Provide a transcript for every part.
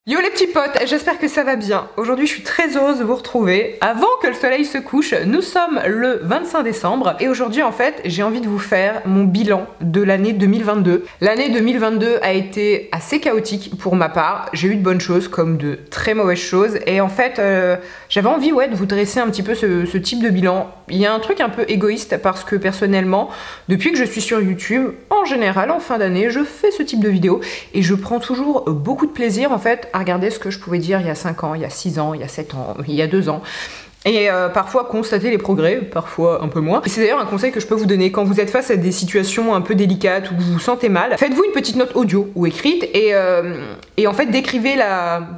Yo les petits potes, j'espère que ça va bien. Aujourd'hui je suis très heureuse de vous retrouver. Avant que le soleil se couche, nous sommes le 25 décembre et aujourd'hui en fait j'ai envie de vous faire mon bilan de l'année 2022. L'année 2022 a été assez chaotique pour ma part. J'ai eu de bonnes choses comme de très mauvaises choses et en fait j'avais envie de vous dresser un petit peu ce type de bilan. Il y a un truc un peu égoïste parce que personnellement, depuis que je suis sur YouTube, en général en fin d'année, je fais ce type de vidéo et je prends toujours beaucoup de plaisir en fait à regarder ce que je pouvais dire il y a 5 ans, il y a 6 ans, il y a 7 ans, il y a 2 ans. Et parfois constater les progrès, parfois un peu moins. Et c'est d'ailleurs un conseil que je peux vous donner quand vous êtes face à des situations un peu délicates ou que vous vous sentez mal. Faites-vous une petite note audio ou écrite et en fait décrivez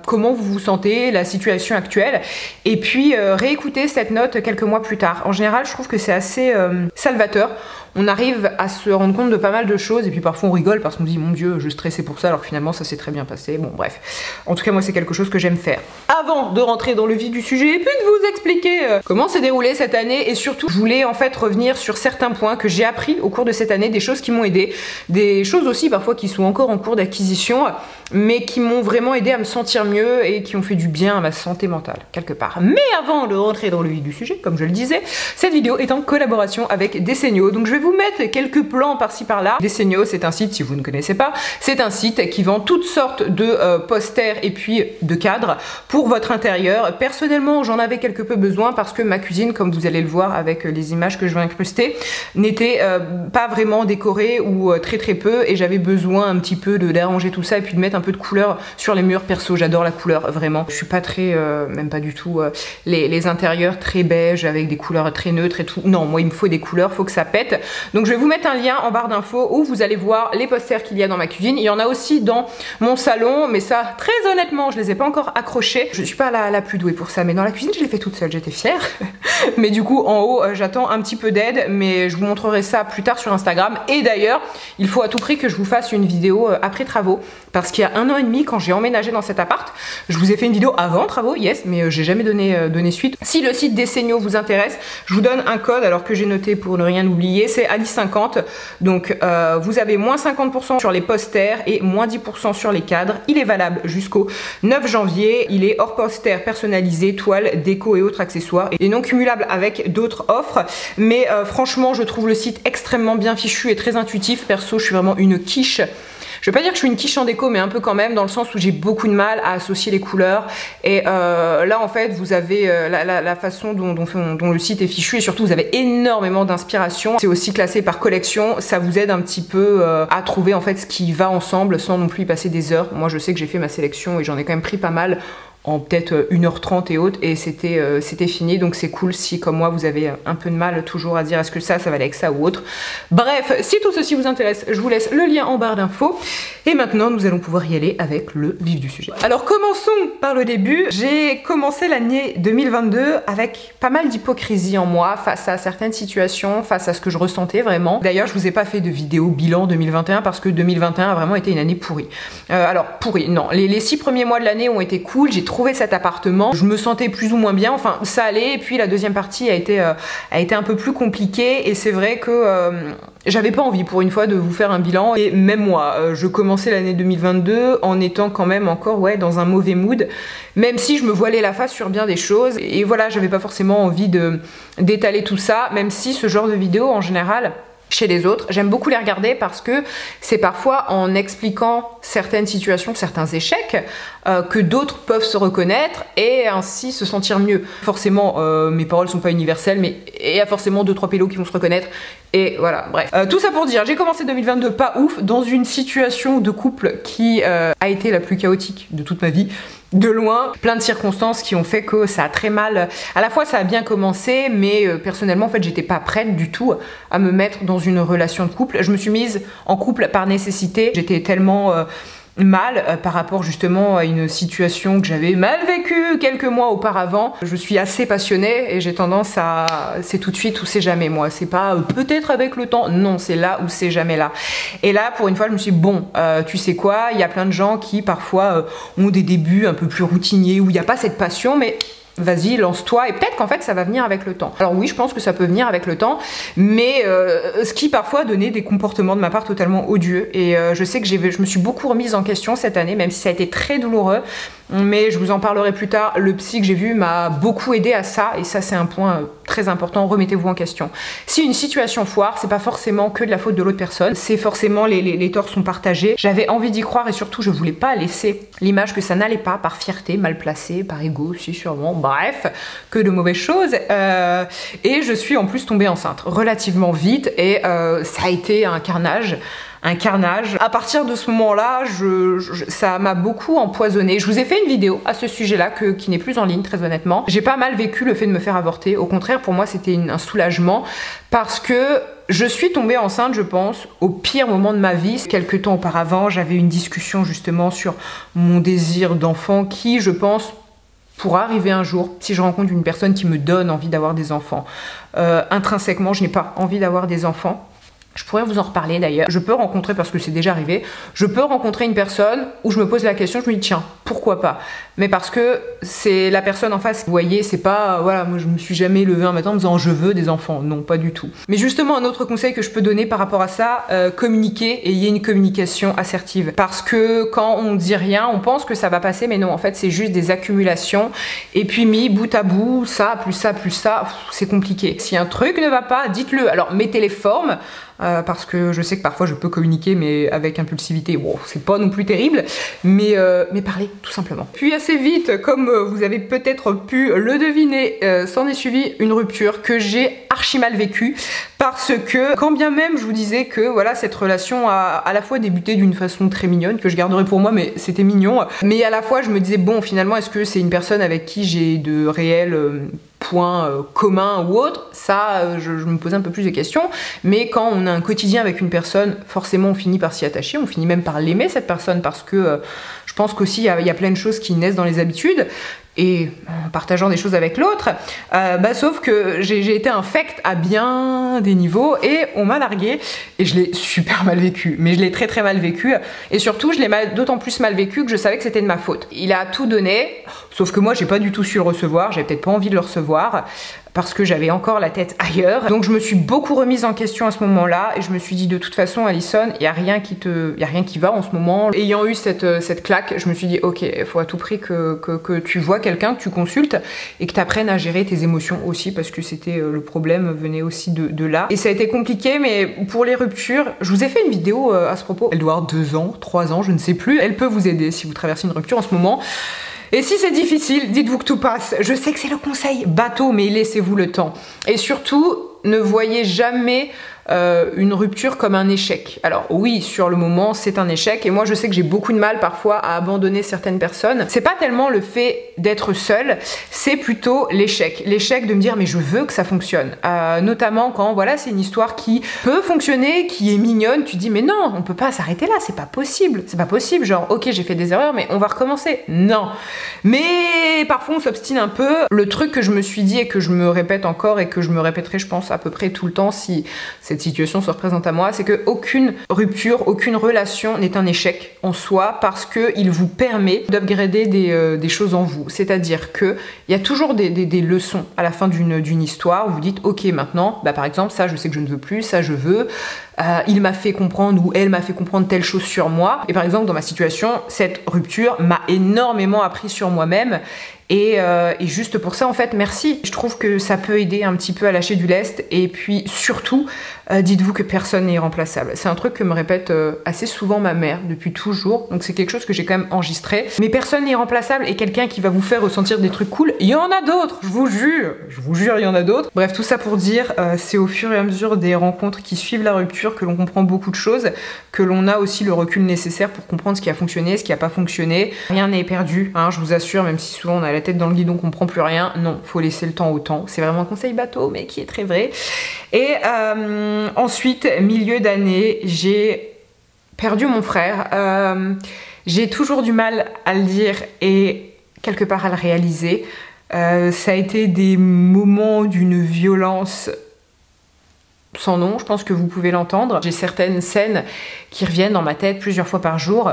comment vous vous sentez, la situation actuelle et puis réécoutez cette note quelques mois plus tard. En général, je trouve que c'est assez salvateur. On arrive à se rendre compte de pas mal de choses et puis parfois on rigole parce qu'on se dit mon Dieu je stressais pour ça alors que finalement ça s'est très bien passé. Bon bref, en tout cas moi c'est quelque chose que j'aime faire. Avant de rentrer dans le vif du sujet et puis de vous expliquer comment s'est déroulée cette année et surtout je voulais en fait revenir sur certains points que j'ai appris au cours de cette année, des choses qui m'ont aidé, des choses aussi parfois qui sont encore en cours d'acquisition mais qui m'ont vraiment aidé à me sentir mieux et qui ont fait du bien à ma santé mentale quelque part. Mais avant de rentrer dans le vif du sujet, comme je le disais, cette vidéo est en collaboration avec Desenio, donc je vais vous mettre quelques plans par-ci par-là. Desenio, c'est un site, si vous ne connaissez pas, c'est un site qui vend toutes sortes de posters et puis de cadres pour votre intérieur. Personnellement, j'en avais quelque peu besoin parce que ma cuisine, comme vous allez le voir avec les images que je vais incruster, n'était pas vraiment décorée ou très peu et j'avais besoin un petit peu d'arranger tout ça et puis de mettre un peu de couleur sur les murs. Perso, j'adore la couleur, vraiment. Je suis pas très, même pas du tout, les intérieurs très beige avec des couleurs très neutres et tout. Non, moi il me faut des couleurs, faut que ça pète. Donc je vais vous mettre un lien en barre d'infos où vous allez voir les posters qu'il y a dans ma cuisine. Il y en a aussi dans mon salon, mais ça, très honnêtement, je les ai pas encore accrochés. Je suis pas la plus douée pour ça, mais dans la cuisine, je l'ai fait toute seule, j'étais fière. Mais du coup, en haut, j'attends un petit peu d'aide, mais je vous montrerai ça plus tard sur Instagram. Et d'ailleurs, il faut à tout prix que je vous fasse une vidéo après travaux, parce qu'il y a 1 an et demi, quand j'ai emménagé dans cet appart, je vous ai fait une vidéo avant travaux, yes, mais j'ai jamais donné suite. Si le site Desenio vous intéresse, je vous donne un code, alors que j'ai noté pour ne rien oublier, c'est Alice50. Donc vous avez moins 50% sur les posters et moins 10% sur les cadres. Il est valable jusqu'au 9 janvier. Il est hors poster personnalisé, toile, déco et autres accessoires. Et non cumulable avec d'autres offres. Mais franchement, je trouve le site extrêmement bien fichu et très intuitif. Perso, je suis vraiment une quiche. Je vais pas dire que je suis une quiche en déco, mais un peu quand même, dans le sens où j'ai beaucoup de mal à associer les couleurs. Et là, en fait, vous avez la façon dont le site est fichu et surtout, vous avez énormément d'inspiration. C'est aussi classé par collection. Ça vous aide un petit peu à trouver en fait ce qui va ensemble sans non plus y passer des heures. Moi, je sais que j'ai fait ma sélection et j'en ai quand même pris pas mal en peut-être 1h30 et autres et c'était fini, donc c'est cool si comme moi vous avez un peu de mal toujours à dire est-ce que ça va aller avec ça ou autre. Bref, si tout ceci vous intéresse, je vous laisse le lien en barre d'infos et maintenant nous allons pouvoir y aller avec le vif du sujet. Alors commençons par le début. J'ai commencé l'année 2022 avec pas mal d'hypocrisie en moi face à certaines situations, face à ce que je ressentais vraiment. D'ailleurs, je vous ai pas fait de vidéo bilan 2021 parce que 2021 a vraiment été une année pourrie. Alors pourrie, non, les 6 premiers mois de l'année ont été cool, j'ai trouvé cet appartement, je me sentais plus ou moins bien, enfin ça allait, et puis la deuxième partie a été un peu plus compliquée et c'est vrai que j'avais pas envie pour une fois de vous faire un bilan et même moi, je commençais l'année 2022 en étant quand même encore dans un mauvais mood, même si je me voilais la face sur bien des choses et voilà, j'avais pas forcément envie d'étaler tout ça, même si ce genre de vidéo en général chez les autres, j'aime beaucoup les regarder parce que c'est parfois en expliquant certaines situations, certains échecs, que d'autres peuvent se reconnaître et ainsi se sentir mieux. Forcément, mes paroles sont pas universelles, mais il y a forcément 2-3 pélos qui vont se reconnaître. Et voilà, bref. Tout ça pour dire, j'ai commencé 2022 pas ouf, dans une situation de couple qui a été la plus chaotique de toute ma vie. De loin, plein de circonstances qui ont fait que ça a très mal, à la fois ça a bien commencé, mais personnellement en fait j'étais pas prête du tout à me mettre dans une relation de couple. Je me suis mise en couple par nécessité, j'étais tellement mal par rapport justement à une situation que j'avais mal vécue quelques mois auparavant. Je suis assez passionnée et j'ai tendance à c'est tout de suite ou c'est jamais. Moi c'est pas peut-être avec le temps, non, c'est là ou c'est jamais là. Et là pour une fois je me suis dit bon, tu sais quoi, il y a plein de gens qui parfois ont des débuts un peu plus routiniers où il n'y a pas cette passion, mais vas-y, lance-toi, et peut-être qu'en fait ça va venir avec le temps. Alors oui, je pense que ça peut venir avec le temps, mais ce qui parfois donnait des comportements de ma part totalement odieux, et je sais que je me suis beaucoup remise en question cette année, même si ça a été très douloureux, mais je vous en parlerai plus tard. Le psy que j'ai vu m'a beaucoup aidé à ça, et ça c'est un point très important. Remettez-vous en question. Si une situation foire, c'est pas forcément que de la faute de l'autre personne, c'est forcément les torts sont partagés. J'avais envie d'y croire, et surtout je voulais pas laisser l'image que ça n'allait pas, par fierté mal placée, par ego aussi sûrement, bref, que de mauvaises choses. Et je suis en plus tombée enceinte relativement vite, et ça a été un carnage. À partir de ce moment-là, ça m'a beaucoup empoisonné. Je vous ai fait une vidéo à ce sujet-là qui n'est plus en ligne, très honnêtement. J'ai pas mal vécu le fait de me faire avorter. Au contraire, pour moi, c'était un soulagement parce que je suis tombée enceinte, je pense, au pire moment de ma vie. Quelques temps auparavant, j'avais une discussion justement sur mon désir d'enfant qui, je pense, pourra arriver un jour si je rencontre une personne qui me donne envie d'avoir des enfants. Intrinsèquement, je n'ai pas envie d'avoir des enfants. Je pourrais vous en reparler d'ailleurs. Je peux rencontrer, parce que c'est déjà arrivé, je peux rencontrer une personne où je me pose la question, je me dis tiens, pourquoi pas? Mais parce que c'est la personne en face. Vous voyez, c'est pas, voilà, moi je me suis jamais levée un matin en me disant je veux des enfants. Non, pas du tout. Mais justement, un autre conseil que je peux donner par rapport à ça, communiquer, et ayez une communication assertive. Parce que quand on dit rien, on pense que ça va passer, mais non, en fait c'est juste des accumulations. Et puis mis bout à bout, ça, plus ça, plus ça, c'est compliqué. Si un truc ne va pas, dites-le. Alors mettez les formes. Parce que je sais que parfois je peux communiquer mais avec impulsivité, bon, c'est pas non plus terrible, mais parlez tout simplement. Puis assez vite, comme vous avez peut-être pu le deviner, s'en est suivi une rupture que j'ai archi mal vécue, parce que quand bien même je vous disais que voilà, cette relation a à la fois débuté d'une façon très mignonne, que je garderai pour moi, mais c'était mignon, mais à la fois je me disais bon, finalement est-ce que c'est une personne avec qui j'ai de réels points communs ou autres, ça je me posais un peu plus de questions. Mais quand on a un quotidien avec une personne, forcément on finit par s'y attacher, on finit même par l'aimer cette personne, parce que je pense qu'aussi il y a plein de choses qui naissent dans les habitudes, et en partageant des choses avec l'autre, sauf que j'ai été infecte à bien des niveaux, et on m'a largué, et je l'ai super mal vécu, mais je l'ai très très mal vécu, et surtout je l'ai d'autant plus mal vécu que je savais que c'était de ma faute. Il a tout donné, sauf que moi j'ai pas du tout su le recevoir, j'avais peut-être pas envie de le recevoir, parce que j'avais encore la tête ailleurs. Donc je me suis beaucoup remise en question à ce moment-là, et je me suis dit de toute façon Alison, il y a rien qui va en ce moment. Ayant eu cette claque, je me suis dit ok, il faut à tout prix que tu vois quelqu'un, que tu consultes, et que tu apprennes à gérer tes émotions aussi, parce que c'était le problème venait aussi de là. Et ça a été compliqué, mais pour les ruptures, je vous ai fait une vidéo à ce propos. Elle doit avoir 2 ans, 3 ans, je ne sais plus. Elle peut vous aider si vous traversez une rupture en ce moment. Et si c'est difficile, dites-vous que tout passe. Je sais que c'est le conseil bateau, mais laissez-vous le temps. Et surtout, ne voyez jamais une rupture comme un échec. Alors oui, sur le moment, c'est un échec, et moi je sais que j'ai beaucoup de mal parfois à abandonner certaines personnes. C'est pas tellement le fait d'être seule, c'est plutôt l'échec. L'échec de me dire mais je veux que ça fonctionne. Notamment quand voilà, c'est une histoire qui peut fonctionner, qui est mignonne, tu dis mais non, on peut pas s'arrêter là, c'est pas possible. C'est pas possible, genre ok j'ai fait des erreurs mais on va recommencer. Non. Mais parfois on s'obstine un peu. Le truc que je me suis dit et que je me répète encore et que je me répéterai je pense à peu près tout le temps si cette situation se représente à moi, c'est que aucune rupture, aucune relation n'est un échec en soi, parce qu'il vous permet d'upgrader des choses en vous. C'est-à-dire qu'il y a toujours des leçons à la fin d'une histoire où vous dites ok maintenant, par exemple ça je sais que je ne veux plus, ça je veux, il m'a fait comprendre ou elle m'a fait comprendre telle chose sur moi, et par exemple dans ma situation, cette rupture m'a énormément appris sur moi-même. Et juste pour ça, en fait, merci. Je trouve que ça peut aider un petit peu à lâcher du lest. Et puis surtout, dites-vous que personne n'est irremplaçable. C'est un truc que me répète assez souvent ma mère depuis toujours. Donc c'est quelque chose que j'ai quand même enregistré. Mais personne n'est irremplaçable, et quelqu'un qui va vous faire ressentir des trucs cool, il y en a d'autres, je vous jure. Je vous jure, il y en a d'autres. Bref, tout ça pour dire, c'est au fur et à mesure des rencontres qui suivent la rupture que l'on comprend beaucoup de choses, que l'on a aussi le recul nécessaire pour comprendre ce qui a fonctionné, ce qui n'a pas fonctionné. Rien n'est perdu, hein, je vous assure, même si souvent on a la tête dans le guidon, qu'on comprend plus rien. Non, faut laisser le temps au temps. C'est vraiment un conseil bateau, mais qui est très vrai. Et ensuite, milieu d'année, j'ai perdu mon frère. J'ai toujours du mal à le dire et quelque part à le réaliser. Ça a été des moments d'une violence sans nom, je pense que vous pouvez l'entendre. J'ai certaines scènes qui reviennent dans ma tête plusieurs fois par jour.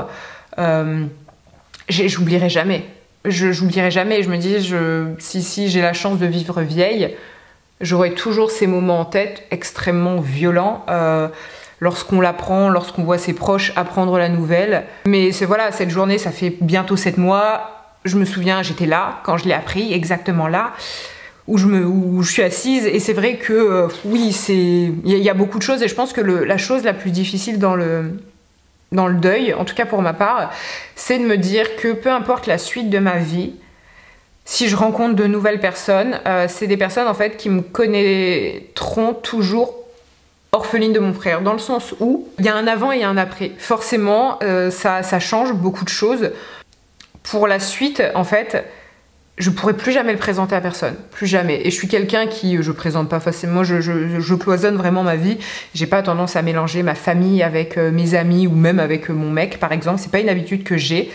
J'oublierai jamais. j'oublierai jamais. Je me dis, si j'ai la chance de vivre vieille, j'aurai toujours ces moments en tête extrêmement violents. Lorsqu'on l'apprend, lorsqu'on voit ses proches apprendre la nouvelle. Mais voilà, cette journée, ça fait bientôt 7 mois. Je me souviens, j'étais là quand je l'ai appris, exactement là, où je suis assise. Et c'est vrai que oui, il y a beaucoup de choses. Et je pense que la chose la plus difficile dans le deuil, en tout cas pour ma part, c'est de me dire que peu importe la suite de ma vie, si je rencontre de nouvelles personnes, c'est des personnes en fait qui me connaîtront toujours orpheline de mon frère, dans le sens où il y a un avant et un après. Forcément, ça change beaucoup de choses. Pour la suite, en fait, je pourrais plus jamais le présenter à personne, plus jamais. Et je suis quelqu'un qui, je présente pas facilement, je cloisonne vraiment ma vie. J'ai pas tendance à mélanger ma famille avec mes amis ou même avec mon mec, par exemple. C'est pas une habitude que j'ai.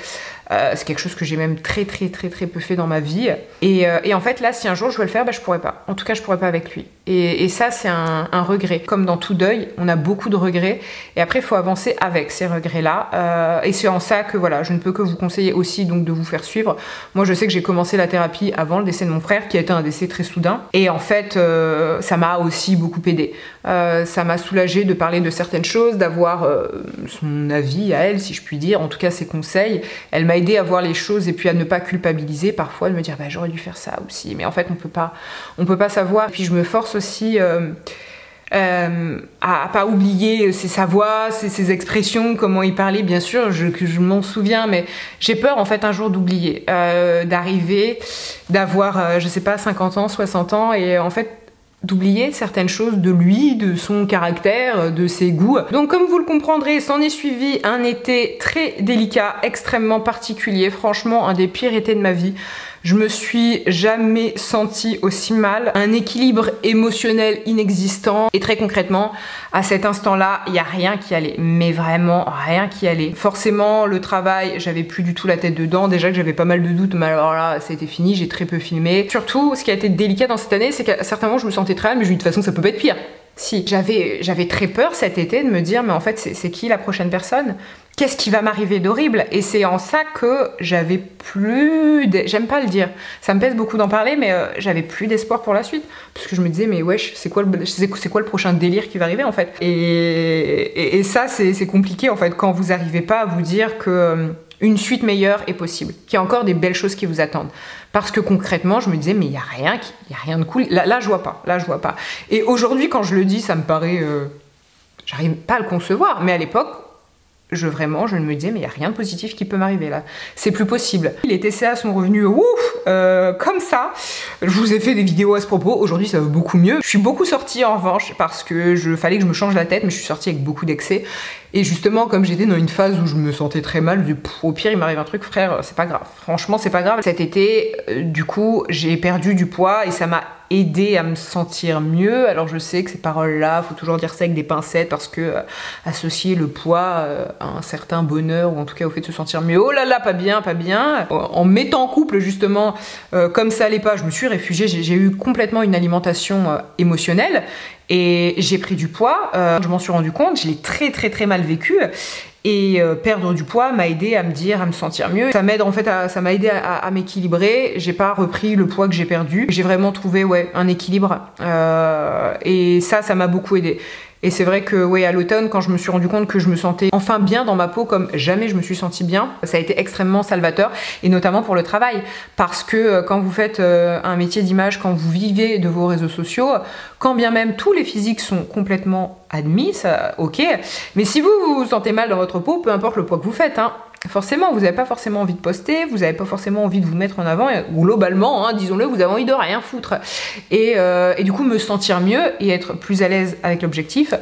C'est quelque chose que j'ai même très peu fait dans ma vie. Et en fait, là, si un jour je veux le faire, bah, je pourrais pas. En tout cas, je pourrais pas avec lui. Et ça, c'est un regret. Comme dans tout deuil, on a beaucoup de regrets. Et après, il faut avancer avec ces regrets-là. Et c'est en ça que, voilà, je ne peux que vous conseiller aussi donc de vous faire suivre. Moi, je sais que j'ai commencé la thérapie avant le décès de mon frère, qui a été un décès très soudain. Et en fait, ça m'a aussi beaucoup aidé. Ça m'a soulagée de parler de certaines choses, d'avoir son avis à elle, si je puis dire, en tout cas ses conseils. Elle m'a aidé à voir les choses et puis à ne pas culpabiliser parfois, de me dire bah, j'aurais dû faire ça aussi, mais en fait on peut pas savoir. Et puis je me force aussi à pas oublier sa voix, ses expressions, comment il parlait, bien sûr, je m'en souviens, mais j'ai peur en fait un jour d'oublier, d'arriver, d'avoir, je sais pas, 50 ans, 60 ans, et en fait d'oublier certaines choses de lui, de son caractère, de ses goûts. Donc comme vous le comprendrez, s'en est suivi un été très délicat, extrêmement particulier, franchement un des pires étés de ma vie. Je me suis jamais sentie aussi mal, un équilibre émotionnel inexistant. Et très concrètement, à cet instant-là, il n'y a rien qui allait, mais vraiment rien qui allait. Forcément, le travail, j'avais plus du tout la tête dedans. Déjà que j'avais pas mal de doutes, mais alors là, c'était fini, j'ai très peu filmé. Surtout, ce qui a été délicat dans cette année, c'est qu'à certains moments, je me sentais très mal, mais je me dis de toute façon, ça peut pas être pire. Si, j'avais très peur cet été de me dire, mais en fait, c'est qui la prochaine personne ? Qu'est-ce qui va m'arriver d'horrible? Et c'est en ça que j'avais plus... J'aime pas le dire, ça me pèse beaucoup d'en parler, mais j'avais plus d'espoir pour la suite. Parce que je me disais, mais wesh, c'est quoi le prochain délire qui va arriver en fait? Et ça, c'est compliqué en fait, quand vous n'arrivez pas à vous dire que... une suite meilleure est possible, qu'il y a encore des belles choses qui vous attendent. Parce que concrètement, je me disais, mais il n'y a rien de cool. Là, je vois pas. Et aujourd'hui, quand je le dis, ça me paraît... j'arrive pas à le concevoir. Mais à l'époque, je me disais, mais il n'y a rien de positif qui peut m'arriver là. C'est plus possible. Les TCA sont revenus, comme ça. Je vous ai fait des vidéos à ce propos. Aujourd'hui, ça va beaucoup mieux. Je suis beaucoup sortie en revanche parce que fallait que je me change la tête, mais je suis sortie avec beaucoup d'excès. Et justement, comme j'étais dans une phase où je me sentais très mal, au pire, il m'arrive un truc, frère, c'est pas grave. Franchement, c'est pas grave. Cet été, du coup, j'ai perdu du poids et ça m'a aidé à me sentir mieux. Alors je sais que ces paroles-là, faut toujours dire ça avec des pincettes parce que associer le poids à un certain bonheur ou en tout cas au fait de se sentir mieux, oh là là, pas bien. En mettant en couple justement, comme ça allait pas, je me suis réfugiée, j'ai eu complètement une alimentation émotionnelle et j'ai pris du poids. Je m'en suis rendu compte, je l'ai très mal vécu. Et perdre du poids m'a aidé à me sentir mieux. Ça m'aide en fait, ça m'a aidé à m'équilibrer. J'ai pas repris le poids que j'ai perdu. J'ai vraiment trouvé un équilibre. Et ça m'a beaucoup aidé. Et c'est vrai que à l'automne, quand je me suis rendu compte que je me sentais enfin bien dans ma peau comme jamais je me suis sentie bien, ça a été extrêmement salvateur, et notamment pour le travail. Parce que quand vous faites un métier d'image, quand vous vivez de vos réseaux sociaux, quand bien même tous les physiques sont complètement admis, ça, ok, mais si vous vous sentez mal dans votre peau, peu importe le poids que vous faites, forcément, vous n'avez pas forcément envie de poster, vous n'avez pas forcément envie de vous mettre en avant, ou globalement, disons-le, vous avez envie de rien foutre. Et du coup, me sentir mieux et être plus à l'aise avec l'objectif,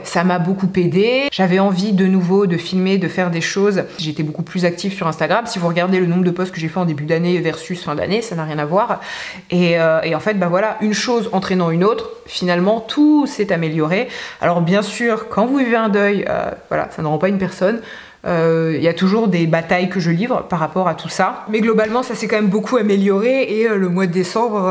ça m'a beaucoup aidé. J'avais envie de nouveau de filmer, de faire des choses. J'étais beaucoup plus active sur Instagram. Si vous regardez le nombre de posts que j'ai fait en début d'année versus fin d'année, ça n'a rien à voir. Et en fait, une chose entraînant une autre, finalement, tout s'est amélioré. Alors bien sûr, quand vous vivez un deuil, ça ne rend pas une personne. Il y a toujours des batailles que je livre par rapport à tout ça. Mais globalement, ça s'est quand même beaucoup amélioré et le mois de décembre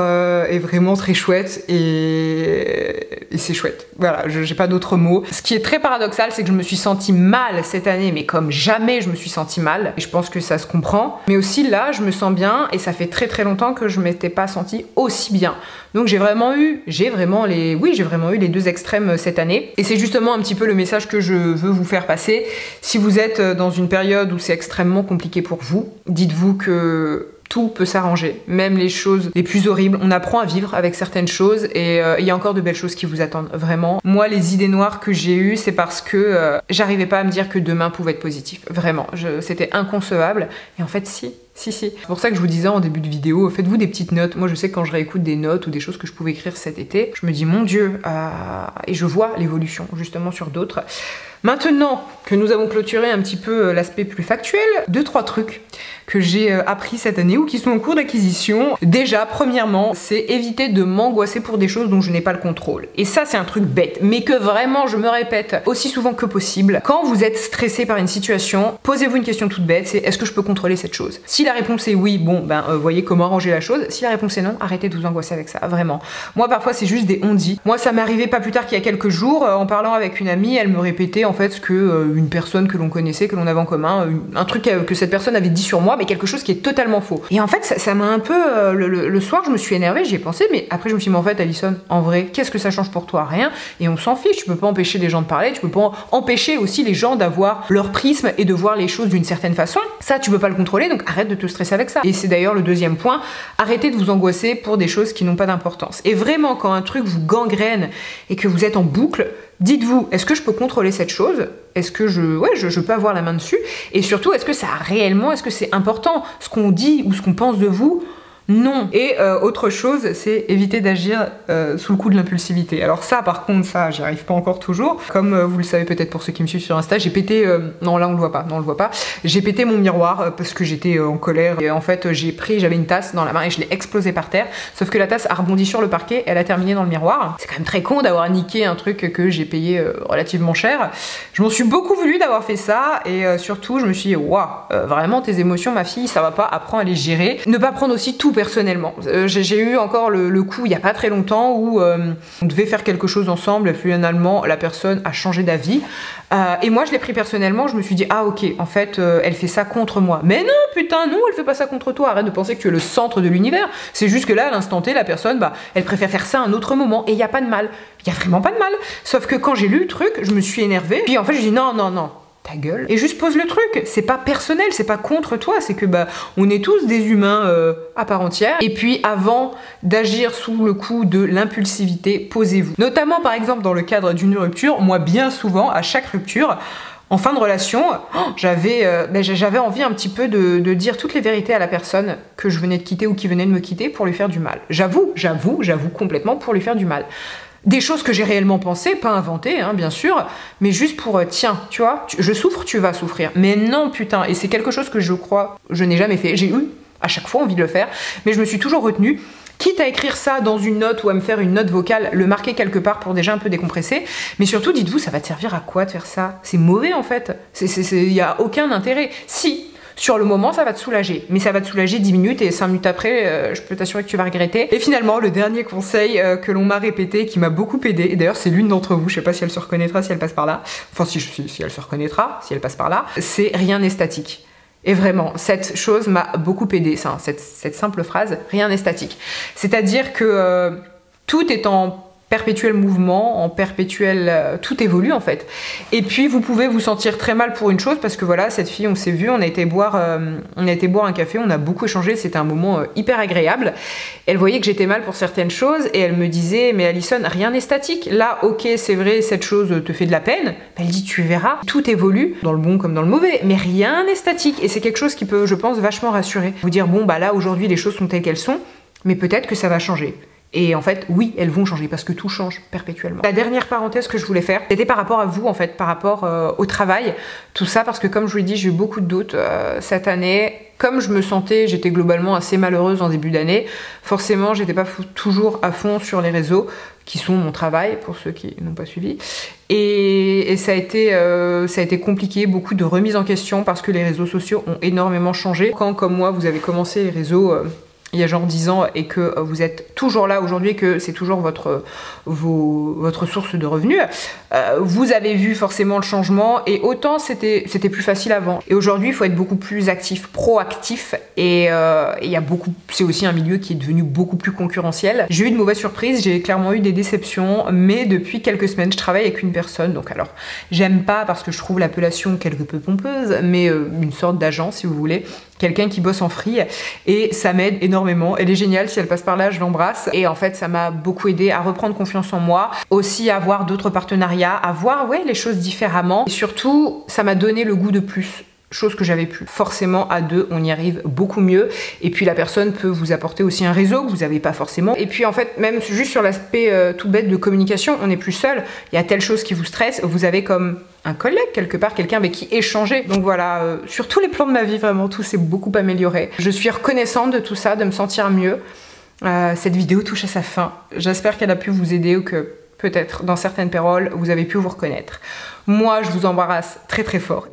est vraiment très chouette et c'est chouette. Voilà, j'ai pas d'autres mots. Ce qui est très paradoxal, c'est que je me suis sentie mal cette année, mais comme jamais je me suis sentie mal. Et je pense que ça se comprend. Mais aussi là, je me sens bien et ça fait très très longtemps que je m'étais pas sentie aussi bien. Donc j'ai vraiment eu les deux extrêmes cette année. Et c'est justement un petit peu le message que je veux vous faire passer. Si vous êtes dans une période où c'est extrêmement compliqué pour vous, dites-vous que tout peut s'arranger, même les choses les plus horribles. On apprend à vivre avec certaines choses et il y a encore de belles choses qui vous attendent, vraiment. Moi, les idées noires que j'ai eues, c'est parce que j'arrivais pas à me dire que demain pouvait être positif. Vraiment, c'était inconcevable. Et en fait, si. C'est pour ça que je vous disais en début de vidéo, faites-vous des petites notes. Moi, je sais que quand je réécoute des notes ou des choses que je pouvais écrire cet été, je me dis, mon Dieu, et je vois l'évolution, justement, sur d'autres. Maintenant que nous avons clôturé un petit peu l'aspect plus factuel, 2-3 trucs que j'ai appris cette année ou qui sont en cours d'acquisition. Déjà, premièrement, c'est éviter de m'angoisser pour des choses dont je n'ai pas le contrôle. Et ça, c'est un truc bête, mais que vraiment, je me répète aussi souvent que possible. Quand vous êtes stressé par une situation, posez-vous une question toute bête, c'est est-ce que je peux contrôler cette chose? Si la réponse est oui, bon, voyez comment arranger la chose. Si la réponse est non, arrêtez de vous angoisser avec ça, vraiment. Moi, parfois, c'est juste des on-dit. Moi, ça m'est arrivé pas plus tard qu'il y a quelques jours, en parlant avec une amie, elle me répétait en fait ce que une personne que l'on connaissait, que l'on avait en commun, un truc que cette personne avait dit sur moi, mais quelque chose qui est totalement faux. Et en fait, ça m'a un peu... le soir, je me suis énervée, j'y ai pensé, mais après, je me suis dit, mais en fait, Alison, en vrai, qu'est-ce que ça change pour toi? Rien. Et on s'en fiche, tu peux pas empêcher les gens de parler, tu peux pas empêcher aussi les gens d'avoir leur prisme et de voir les choses d'une certaine façon. Ça, tu peux pas le contrôler, donc arrête de te stresser avec ça. Et c'est d'ailleurs le deuxième point, arrêtez de vous angoisser pour des choses qui n'ont pas d'importance. Et vraiment, quand un truc vous gangrène et que vous êtes en boucle, dites-vous, est-ce que je peux contrôler cette chose? Est-ce que je peux avoir la main dessus? Et surtout, est-ce que c'est important ce qu'on dit ou ce qu'on pense de vous? Non. Et autre chose, c'est éviter d'agir sous le coup de l'impulsivité. Alors ça, par contre, ça, j'y arrive pas encore toujours. Comme vous le savez peut-être pour ceux qui me suivent sur Insta, j'ai pété... non, là, on le voit pas. Non, on le voit pas. J'ai pété mon miroir parce que j'étais en colère. Et en fait, j'avais une tasse dans la main et je l'ai explosée par terre. Sauf que la tasse a rebondi sur le parquet et elle a terminé dans le miroir. C'est quand même très con d'avoir niqué un truc que j'ai payé relativement cher. Je m'en suis beaucoup voulu d'avoir fait ça. Et surtout, je me suis dit, waouh, vraiment, tes émotions, ma fille, ça va pas. Apprends à les gérer. Ne pas prendre aussi tout personnellement. J'ai eu encore le coup il y a pas très longtemps où on devait faire quelque chose ensemble et finalement la personne a changé d'avis et moi je l'ai pris personnellement, je me suis dit ah ok en fait elle fait ça contre moi. Mais non putain non, elle fait pas ça contre toi, arrête de penser que tu es le centre de l'univers, c'est juste que là à l'instant T la personne elle préfère faire ça à un autre moment et il y a pas de mal, il y a vraiment pas de mal, sauf que quand j'ai lu le truc je me suis énervée puis en fait j'ai dit non ta gueule et juste pose le truc, c'est pas personnel, c'est pas contre toi, c'est que on est tous des humains à part entière. Et puis avant d'agir sous le coup de l'impulsivité, posez-vous. Notamment par exemple dans le cadre d'une rupture, moi bien souvent à chaque rupture en fin de relation, j'avais envie un petit peu de dire toutes les vérités à la personne que je venais de quitter ou qui venait de me quitter pour lui faire du mal. J'avoue complètement pour lui faire du mal. Des choses que j'ai réellement pensées, pas inventées, hein, bien sûr, mais juste pour, tiens, tu vois, je souffre, tu vas souffrir. Mais non, putain, et c'est quelque chose que je crois, je n'ai jamais fait. J'ai eu à chaque fois envie de le faire, mais je me suis toujours retenue, quitte à écrire ça dans une note ou à me faire une note vocale, le marquer quelque part pour déjà un peu décompresser, mais surtout, dites-vous, ça va te servir à quoi de faire ça? C'est mauvais, en fait. Il n'y a aucun intérêt. Si... Sur le moment, ça va te soulager, mais ça va te soulager 10 minutes et 5 minutes après, je peux t'assurer que tu vas regretter. Et finalement, le dernier conseil que l'on m'a répété, qui m'a beaucoup aidé, et d'ailleurs c'est l'une d'entre vous, je sais pas si elle se reconnaîtra, si elle passe par là, enfin si elle se reconnaîtra, si elle passe par là, c'est rien n'est statique. Et vraiment, cette chose m'a beaucoup aidé, cette simple phrase, rien n'est statique. C'est-à-dire que tout est en perpétuel mouvement, en perpétuel... tout évolue en fait. Et puis vous pouvez vous sentir très mal pour une chose parce que voilà, cette fille, on s'est vu, on a été boire un café, on a beaucoup échangé, c'était un moment hyper agréable. Elle voyait que j'étais mal pour certaines choses et elle me disait, mais Alison, rien n'est statique. Là, ok, c'est vrai, cette chose te fait de la peine. Elle dit, tu verras, tout évolue, dans le bon comme dans le mauvais, mais rien n'est statique. Et c'est quelque chose qui peut, je pense, vachement rassurer. Vous dire, bon, là, aujourd'hui, les choses sont telles qu'elles sont, mais peut-être que ça va changer. Et en fait, oui, elles vont changer parce que tout change perpétuellement. La dernière parenthèse que je voulais faire, c'était par rapport à vous en fait, par rapport au travail, tout ça, parce que comme je vous l'ai dit, j'ai eu beaucoup de doutes cette année. Comme je me sentais, j'étais globalement assez malheureuse en début d'année, forcément, j'étais pas toujours à fond sur les réseaux, qui sont mon travail, pour ceux qui n'ont pas suivi. Et ça a été compliqué, beaucoup de remises en question, parce que les réseaux sociaux ont énormément changé. Quand, comme moi, vous avez commencé les réseaux il y a genre 10 ans et que vous êtes toujours là aujourd'hui, que c'est toujours votre source de revenus, vous avez vu forcément le changement, et autant c'était plus facile avant. Et aujourd'hui, il faut être beaucoup plus actif, proactif, et c'est aussi un milieu qui est devenu beaucoup plus concurrentiel. J'ai eu de mauvaises surprises, j'ai clairement eu des déceptions, mais depuis quelques semaines, je travaille avec une personne, donc alors, j'aime pas parce que je trouve l'appellation quelque peu pompeuse, mais une sorte d'agent si vous voulez, quelqu'un qui bosse en free, et ça m'aide énormément. Elle est géniale, si elle passe par là, je l'embrasse. Et en fait, ça m'a beaucoup aidé à reprendre confiance en moi, aussi à avoir d'autres partenariats, à voir les choses différemment. Et surtout, ça m'a donné le goût de plus. Chose que j'avais plus. Forcément, à deux, on y arrive beaucoup mieux. Et puis la personne peut vous apporter aussi un réseau que vous n'avez pas forcément. Et puis en fait, même juste sur l'aspect tout bête de communication, on n'est plus seul. Il y a telle chose qui vous stresse, vous avez comme un collègue quelque part, quelqu'un avec qui échanger. Donc voilà, sur tous les plans de ma vie, vraiment, tout s'est beaucoup amélioré. Je suis reconnaissante de tout ça, de me sentir mieux. Cette vidéo touche à sa fin. J'espère qu'elle a pu vous aider, ou que peut-être dans certaines paroles, vous avez pu vous reconnaître. Moi, je vous embrasse très très fort.